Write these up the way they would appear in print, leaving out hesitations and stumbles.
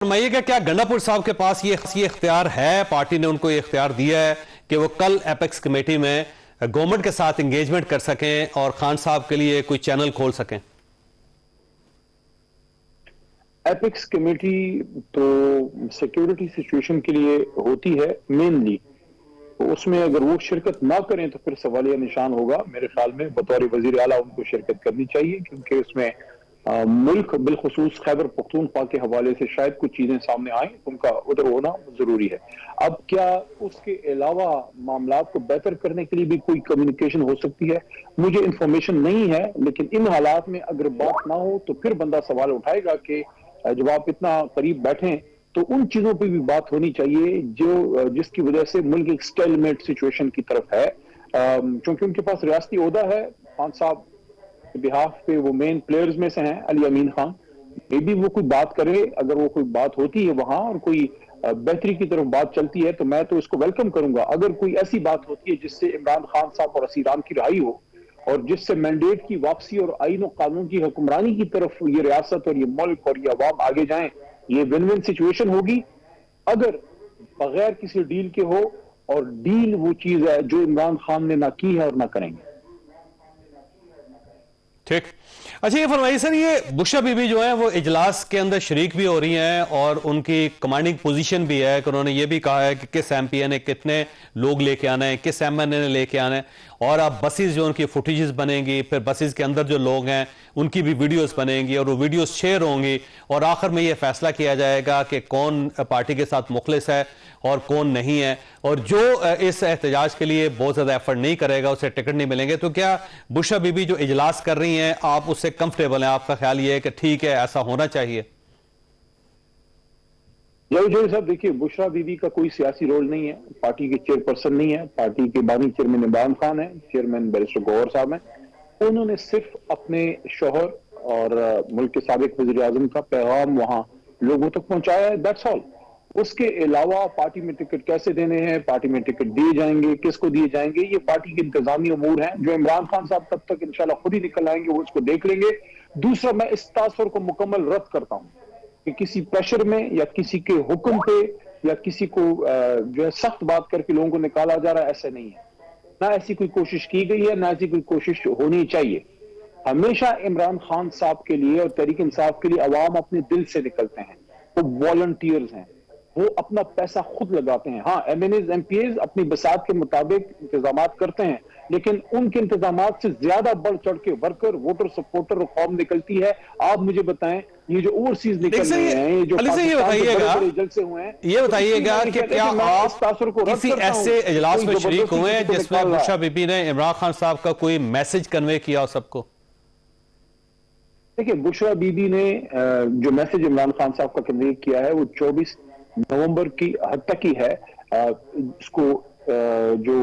फरमाइएगा, क्या गंडापुर साहब के पास ये इख्तियार है, पार्टी ने उनको ये इख्तियार दिया है कि वो कल एपेक्स कमेटी में गवर्नमेंट के साथ एंगेजमेंट कर सकें और खान साहब के लिए कोई चैनल खोल सकें? एपेक्स कमेटी तो सिक्योरिटी सिचुएशन के लिए होती है मेनली, तो उसमें अगर वो शिरकत ना करें तो फिर सवालिया निशान होगा। मेरे ख्याल में बतौर वजीर आला उनको शिरकत करनी चाहिए, क्योंकि उसमें मुल्क बिलखुसूस खैबर पख्तूनख्वा के हवाले से शायद कुछ चीजें सामने आए, उनका उधर होना जरूरी है। अब क्या उसके अलावा मामला को बेहतर करने के लिए भी कोई कम्युनिकेशन हो सकती है, मुझे इंफॉर्मेशन नहीं है, लेकिन इन हालात में अगर बात ना हो तो फिर बंदा सवाल उठाएगा कि जब आप इतना करीब बैठे तो उन चीजों पर भी बात होनी चाहिए जो जिसकी वजह से मुल्क एक स्टेलमेट सिचुएशन की तरफ है। क्योंकि उनके पास रियासती ओहदा है, खान साहब बिहाफ पे वो मेन प्लेयर्स में से हैं, अली अमीन खान। मे भी वो कोई बात करे, अगर वो कोई बात होती है वहां और कोई बेहतरी की तरफ बात चलती है तो मैं तो इसको वेलकम करूंगा। अगर कोई ऐसी बात होती है जिससे इमरान खान साहब और असीरान की रिहाई हो और जिससे मैंडेट की वापसी और आईन और कानून की हुक्मरानी की तरफ ये रियासत और ये मुल्क और ये अवाम आगे जाएं, ये विन विन सिचुएशन होगी। अगर बगैर किसी डील के हो, और डील वो चीज है जो इमरान खान ने ना की है और ना करेंगे। ठीक। अच्छा, ये फरमाइए सर, ये बुशरा बीबी जो है वो इजलास के अंदर शरीक भी हो रही हैं और उनकी कमांडिंग पोजीशन भी है कि उन्होंने ये भी कहा है कि किस एमपीए ने कितने लोग लेके आना है, किस एमएनए ने लेके आना है, और अब बसेस जो उनकी फुटेजेस बनेंगी, फिर बसेस के अंदर जो लोग हैं उनकी भी वीडियोस बनेंगी और वो वीडियोस शेयर होंगी, और आखिर में ये फैसला किया जाएगा कि कौन पार्टी के साथ मुखलिस है और कौन नहीं है, और जो इस एहतजाज के लिए बहुत ज्यादा एफर्ट नहीं करेगा उसे टिकट नहीं मिलेंगे। तो क्या बुशरा बीबी जो इजलास कर रही हैं आप उससे कंफर्टेबल हैं? आपका ख्याल ये है कि ठीक है, ऐसा होना चाहिए? साहब देखिए, बुशरा बीबी का कोई सियासी रोल नहीं है, पार्टी के चेयरपर्सन नहीं है, पार्टी के बानी चेयरमैन इमरान खान है, चेयरमैन बैरिस्टर गौहर साहब हैं। उन्होंने सिर्फ अपने शोहर और मुल्क के साबिक वजीर आजम का पैगाम वहां लोगों तक पहुंचाया है, दैट्स ऑल। उसके अलावा पार्टी में टिकट कैसे देने हैं, पार्टी में टिकट दिए जाएंगे, किसको दिए जाएंगे, ये पार्टी के इंतजामी अमूर हैं जो इमरान खान साहब तब तक इंशाल्लाह खुद ही निकल आएंगे, वो उसको देख लेंगे। दूसरा, मैं इस तासर को मुकम्मल रद्द करता हूं कि किसी प्रेशर में या किसी के हुक्म पे या किसी को जो है सख्त बात करके लोगों को निकाला जा रहा है, ऐसा नहीं है। ना ऐसी कोई कोशिश की गई है, ना ऐसी कोई कोशिश होनी चाहिए। हमेशा इमरान खान साहब के लिए और तहरीक इंसाफ के लिए अवाम अपने दिल से निकलते हैं, वो वॉलंटियर्स हैं, वो अपना पैसा खुद लगाते हैं। हाँ, एमएनएज एमपीएज अपनी बसात के मुताबिक इंतजाम करते हैं, लेकिन उनके इंतजाम से ज्यादा बढ़ चढ़ के वर्कर, वोटर, सपोर्टर और कौम निकलती है। आप मुझे बताएं, ये जो ओवरसीज निकल रहे हैं, ये जो रिजल्ट से हुए हैं, ये बताइएगा कि क्या आप किसी ऐसे इजलास में शरीक हुए हैं जिसमें बुशरा बीबी ने इमरान खान साहब का कोई मैसेज कन्वे किया हो सबको? देखिए, बुशरा बीबी ने जो मैसेज इमरान खान साहब का कन्वे किया है वो 24 नवंबर की हद तक ही है। इसको जो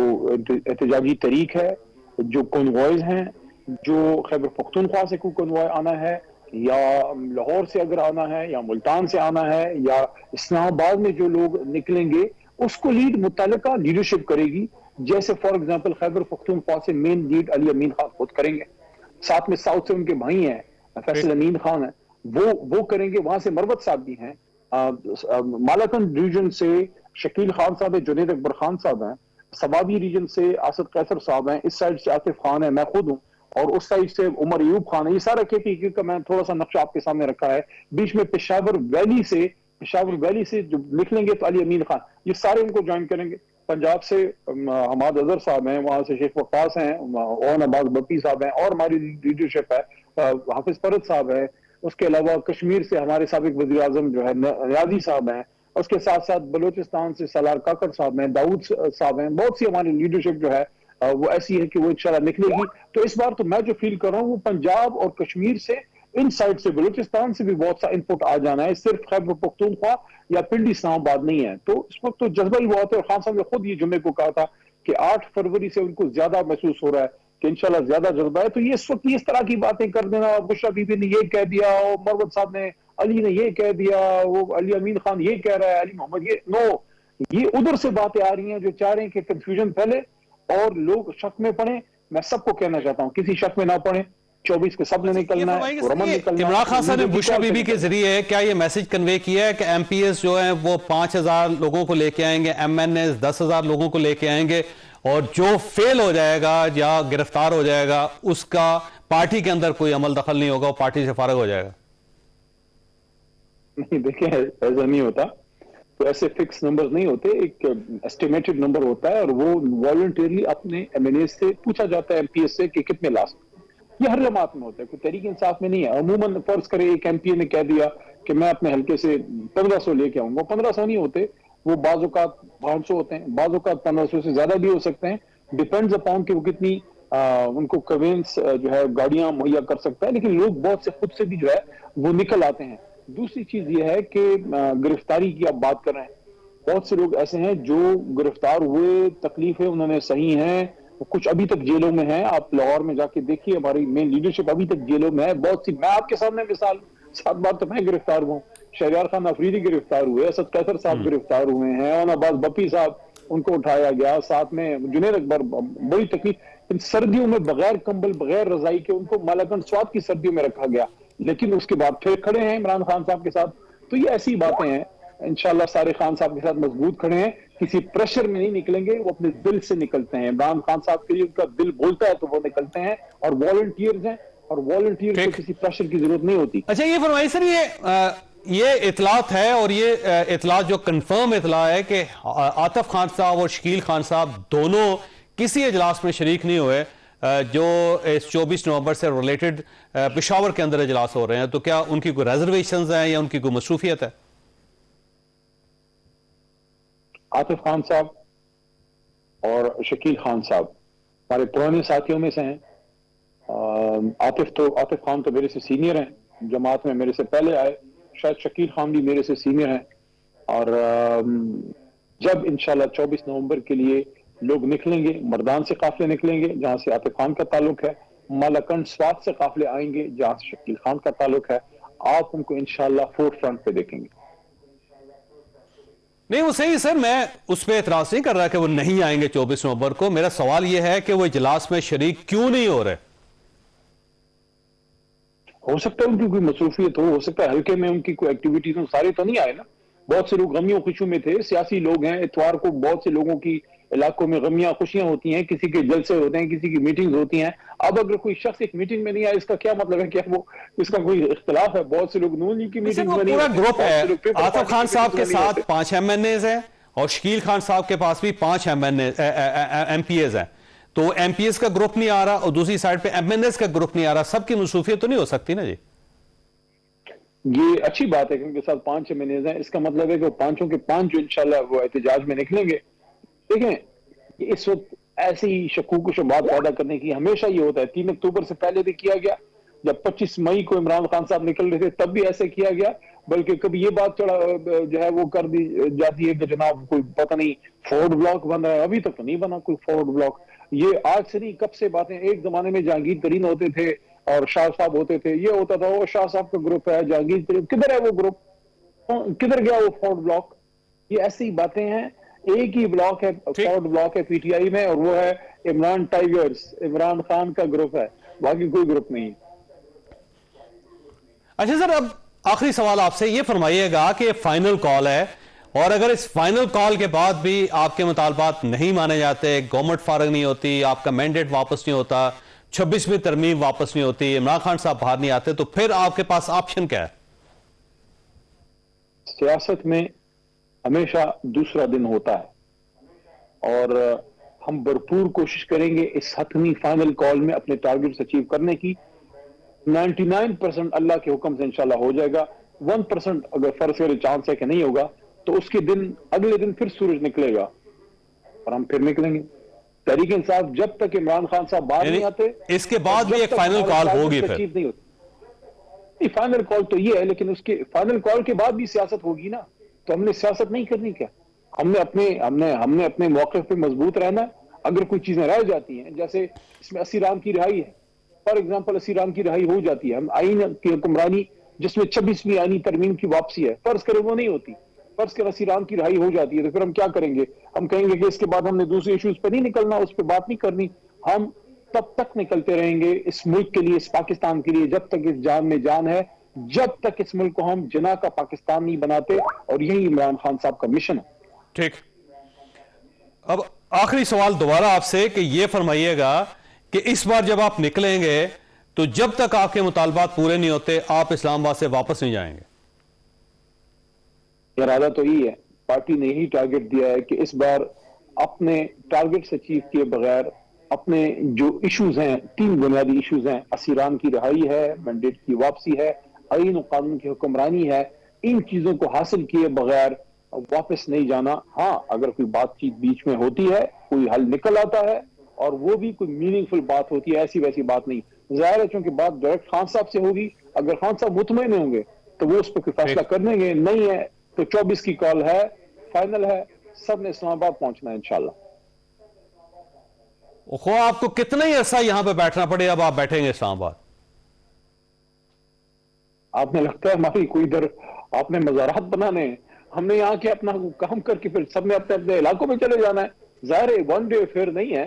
एहतजाजी तरीक है, जो कॉन्वॉयज हैं, जो खैबर पख्तूनख्वा से कोई कॉन्वॉय आना है या लाहौर से अगर आना है या मुल्तान से आना है या इस्लामाबाद में जो लोग निकलेंगे, उसको लीड मुतल्लिका लीडरशिप करेगी। जैसे फॉर एग्जांपल खैबर पख्तूनख्वा से मेन लीड अली अमीन खान खुद करेंगे, साथ में साउथ से उनके भाई हैं फैसल अमीन खान है, वो करेंगे। वहां से मरवत साहब भी हैं, मालाकंद रीजन से शकील खान साहब है, जुनेद अकबर खान साहब हैं, सवाबी रीजन से आसद कैसर साहब हैं, इस साइड से आतिफ खान है, मैं खुद हूं, और उस साइड से उमर अयूब खान है। ये सारा केपीके का मैं थोड़ा सा नक्शा आपके सामने रखा है। बीच में पेशावर वैली से जो निकलेंगे तो अली अमीन खान, ये सारे उनको ज्वाइन करेंगे। पंजाब से हमाद अजहर साहब हैं, वहां से शेख वक्कास हैं, ओन अब्बास बप्पी साहब हैं, और हमारी लीडरशिप है, हाफिज फरद साहब है। उसके अलावा कश्मीर से हमारे साबिक वजीर आजम जो है नियाजी साहब हैं, उसके साथ साथ बलूचिस्तान से सलार काकड़ साहब हैं, दाऊद साहब हैं। बहुत सी हमारी लीडरशिप जो है वो ऐसी है कि वो इंशाल्लाह निकलेगी। तो इस बार तो मैं जो फील कर रहा हूँ वो पंजाब और कश्मीर से, इन साइड से, बलूचिस्तान से भी बहुत सा इनपुट आ जाना है, सिर्फ खैबर पख्तूनख्वा या पिंडी इस्लामाबाद नहीं है। तो इस वक्त तो जज्बा ही बहुत है, और खान साहब ने खुद ये जुम्मे को कहा था कि 8 फरवरी से उनको ज्यादा महसूस हो रहा है कि इंशाल्लाह ज्यादा जज्बा है। तो ये इस वक्त इस तरह की बातें कर देना, बुशरा बीबी ने ये कह दिया, और मरवत साहब ने, अली ने ये कह दिया, वो अली अमीन खान ये कह रहा है, अली मोहम्मद ये, नो, ये उधर से बातें आ रही हैं जो चाह रहे हैं कि कंफ्यूजन फैले और लोग शक में पड़े। मैं सबको कहना चाहता हूं, किसी शक में ना पड़े, 24 के सब ने निकलना है, रमन निकलना है। इमरान खान साहब ने बुशरा बीबी के जरिए क्या ये मैसेज कन्वे किया है कि एमपीएस जो है वो 5,000 लोगों को लेके आएंगे, एमएनएस 10,000 लोगों को लेके आएंगे, और जो फेल हो जाएगा या गिरफ्तार हो जाएगा उसका पार्टी के अंदर कोई अमल दखल नहीं होगा, वो पार्टी से फारिग हो जाएगा? नहीं, देखिए ऐसा नहीं होता। तो ऐसे फिक्स नंबर्स नहीं होते, एक एस्टिमेटेड नंबर होता है और वो वॉलंटियरली अपने एमएनए से पूछा जाता है, एमपीएस से, कि कितने ला सकते। ये हर जमात में होता है, कोई तरीके इंसाफ में नहीं है। अमूमन फर्ज करे एक एमपी ने कह दिया कि मैं अपने हल्के से 1500 लेके आऊंगा, 1500 नहीं होते, वो बाज़-औक़ात 500 होते हैं, बाज़-औक़ात 1500 से ज्यादा भी हो सकते हैं। डिपेंड्स अपॉन कि वो कितनी उनको कन्वेंस जो है गाड़ियां मुहैया कर सकता है। लेकिन लोग बहुत से खुद से भी जो है वो निकल आते हैं। दूसरी चीज ये है कि गिरफ्तारी की आप बात कर रहे हैं, बहुत से लोग ऐसे हैं जो गिरफ्तार हुए, तकलीफ है, उन्होंने सही हैं, कुछ अभी तक जेलों में हैं। आप लाहौर में जाके देखिए, हमारी मेन लीडरशिप अभी तक जेलों में है। बहुत सी, मैं आपके सामने मिसाल, 7 बार तो मैं गिरफ्तार हुआ। शहरियार खान अफरीदी गिरफ्तार हुए, असद कैसर साहब गिरफ्तार हुए हैं, और अब्बास बप्पी साहब, उनको उठाया गया, साथ में जुनैद अकबर। बड़ी तकलीफ, इन सर्दियों में बगैर कंबल, बगैर रजाई के उनको मालाकंड स्वाद की सर्दियों में रखा गया, लेकिन उसके बाद फिर खड़े हैं इमरान खान साहब के साथ। तो ये ऐसी बातें हैं। इंशाल्लाह सारे खान साहब के साथ मजबूत खड़े हैं, किसी प्रेशर में नहीं निकलेंगे, वो अपने दिल से निकलते हैं। इमरान खान साहब के लिए उनका दिल बोलता है तो वो निकलते हैं, और वॉलंटियर्स हैं, और वॉलंटियर्स को किसी प्रेशर की जरूरत नहीं होती। अच्छा, ये फरमाइए सर, ये इतलात है, और ये इतलात जो कंफर्म इतला है कि आतिफ खान साहब और शकील खान साहब दोनों किसी इजलास में शरीक नहीं हुए जो इस 24 नवंबर से रिलेटेड पेशावर के अंदर इजलास हो रहे हैं। तो क्या उनकी कोई रिजर्वेशंस हैं या उनकी कोई मसरूफियत है? आतिफ खान साहब और शकील खान साहब हमारे पुराने साथियों में से हैं। आतिफ खान तो मेरे से सीनियर हैं, जमात में मेरे से पहले आए। शायद शकील खान भी मेरे से सीनियर हैं। और जब इंशाल्लाह 24 नवंबर के लिए लोग निकलेंगे, मर्दान से काफिले निकलेंगे जहां से आतिफ खान का ताल्लुक है, मालाकंड स्वात से काफिले आएंगे जहां से शकील खान का ताल्लुक है। आप उनको इंशाल्लाह फोर्थ फ्रंट पे देखेंगे। नहीं, वो सही सर, मैं उस पर एतराज नहीं कर रहा कि वो नहीं आएंगे 24 नवंबर को। मेरा सवाल यह है कि वो इजलास में शरीक क्यों नहीं हो रहे? हो सकता है उनकी कोई मसरूफियत हो सकता है हल्के में उनकी कोई एक्टिविटीज हो। सारे तो नहीं आए ना, बहुत से लोग गमियों खुशियों में थे। सियासी लोग हैं, इतवार को बहुत से लोगों की इलाकों में गमियां खुशियां होती हैं, किसी के जलसे होते हैं, किसी की मीटिंग्स होती हैं। अब अगर कोई शख्स एक मीटिंग में नहीं आया, इसका क्या मतलब है? क्या वो इसका कोई इख्तिलाफ है? बहुत से लोग नून लीग की मीटिंग में नहीं, पूरा ग्रुप है। आतिफ खान साहब के साथ 5 एमएनएज हैं, और शकील खान साहब के पास भी 5 एमपीएस हैं। तो एमपीएस का ग्रुप नहीं आ रहा और दूसरी साइड पे एमएनएस का ग्रुप नहीं आ रहा। सबकी मसरूफियत तो नहीं हो सकती ना जी। ये अच्छी बात है कि उनके साथ 5 एमएनएज हैं। इसका मतलब है कि वो पांचों के 5 जो इंशाल्लाह वो एहतजाज में निकलेंगे। देखें, इस वक्त ऐसी ही शकूक शुबात पैदा करने की हमेशा ये होता है। 3 अक्टूबर से पहले भी किया गया, जब 25 मई को इमरान खान साहब निकल रहे थे तब भी ऐसे किया गया। बल्कि कभी ये बात चढ़ा जो है वो कर दी जाती है कि जनाब कोई पता नहीं फॉरवर्ड ब्लॉक बन रहा है। अभी तक तो नहीं बना कोई फॉरवर्ड ब्लॉक। ये आज से नहीं, कब से बातें। एक जमाने में जहांगीर तरीन होते थे और शाह साहब होते थे, ये होता था वो शाह साहब का ग्रुप है, जहांगीर तरीन किधर है वो ग्रुप, किधर गया वो फॉरवर्ड ब्लॉक? ये ऐसी बातें हैं। एक ही ब्लॉक है, फॉरवर्ड ब्लॉक है पीटीआई में, और वो है इमरान टाइगर्स, इमरान खान का ग्रुप है, बाकी कोई ग्रुप नहीं है। अच्छा सर, अब आखिरी सवाल आपसे ये फरमाइएगा कि फाइनल कॉल है, और अगर इस फाइनल कॉल के बाद भी आपके मुतालबात नहीं माने जाते, गवर्नमेंट फारग नहीं होती, आपका मैंडेट वापस नहीं होता, 26वीं तरमीम वापस नहीं होती, इमरान खान साहब बाहर नहीं आते, तो फिर आपके पास ऑप्शन क्या है? सियासत में हमेशा दूसरा दिन होता है, और हम भरपूर कोशिश करेंगे इस हतमी फाइनल कॉल में अपने टारगेट्स अचीव करने की। 99% अल्लाह के हुक्म से इंशाल्लाह हो जाएगा। 1% अगर फर्ज करे चांस है कि नहीं होगा, तो उसके दिन अगले दिन फिर सूरज निकलेगा और हम फिर निकलेंगे। तहरीक इंसाफ जब तक इमरान खान साहब बाहर नहीं आते, इसके बाद भी एक फाइनल कॉल होगी। फिर नहीं होती। फाइनल कॉल तो ये है, लेकिन उसके फाइनल कॉल के बाद भी सियासत होगी ना। तो हमने सियासत नहीं करनी क्या? हमने अपने मौके पे मजबूत रहना है। अगर कोई चीजें रह जाती हैं, जैसे इसमें असीराम की रिहाई है, फॉर एग्जाम्पल असीराम की रिहाई हो जाती है, हम आईन की हुक्मरानी जिसमें 26वीं आईनी तरमीम की वापसी है, फर्ज करें वो नहीं होती, फर्ज कर असीराम की रिहाई हो जाती है, तो फिर हम क्या करेंगे? हम कहेंगे कि इसके बाद हमने दूसरे इश्यूज पर नहीं निकलना, उस पर बात नहीं करनी। हम तब तक निकलते रहेंगे इस मुल्क के लिए, इस पाकिस्तान के लिए, जब तक इस जान में जान है, जब तक इस मुल्क को हम जिना का पाकिस्तान नहीं बनाते। और यही इमरान खान साहब का मिशन है। ठीक। अब आखिरी सवाल दोबारा आपसे कि ये फरमाइएगा कि इस बार जब आप निकलेंगे तो जब तक आपके मुतालबात पूरे नहीं होते आप इस्लामाबाद से वापस नहीं जाएंगे? इरादा तो यही है, पार्टी ने यही टारगेट दिया है कि इस बार अपने टारगेट्स अचीव किए बगैर अपने जो इश्यूज हैं, 3 बुनियादी इश्यूज हैं, असीरान की रिहाई है, मैंडेट की वापसी है, आईन और कानून की हुक्मरानी है, इन चीजों को हासिल किए बगैर वापस नहीं जाना। हाँ, अगर कोई बातचीत बीच में होती है, कोई हल निकल आता है और वो भी कोई मीनिंगफुल बात होती है, ऐसी वैसी बात नहीं। जाहिर है चूंकि बात डायरेक्ट खान साहब से होगी, अगर खान साहब मुतमईन होंगे तो वो उस पर कोई फैसला कर देंगे, नहीं है तो 24 की कॉल है, फाइनल है, सब ने इस्लामाबाद पहुंचना है इंशाल्लाह। आपको कितना ही अरसा यहां पे बैठना पड़े, अब आप बैठेंगे इस्लामाबाद? आपने लगता है हमारी कोई इधर आपने मज़ारात बनाने हैं? हमने यहाँ के अपना काम करके फिर सबने अपने अपने इलाकों में चले जाना है। जाहिर है वन डे अफेयर नहीं है,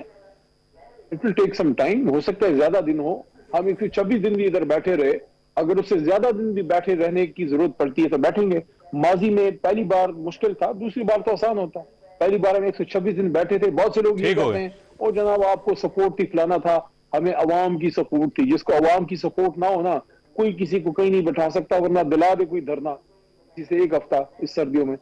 it will take some time. हो सकता है ज्यादा दिन हो, हम 126 दिन भी इधर बैठे रहे, अगर उससे ज्यादा दिन भी बैठे रहने की जरूरत पड़ती है तो बैठेंगे। माजी में पहली बार मुश्किल था, दूसरी बार तो आसान होता है। पहली बार हम 126 दिन बैठे थे, बहुत से लोग ये कहते हैं और जनाब आपको सपोर्ट थी, फलाना था, हमें अवाम की सपोर्ट थी। जिसको अवाम की सपोर्ट ना हो ना, कोई किसी को कहीं नहीं बैठा सकता, वरना दिला दे कोई धरना किसी से एक हफ्ता इस सर्दियों में।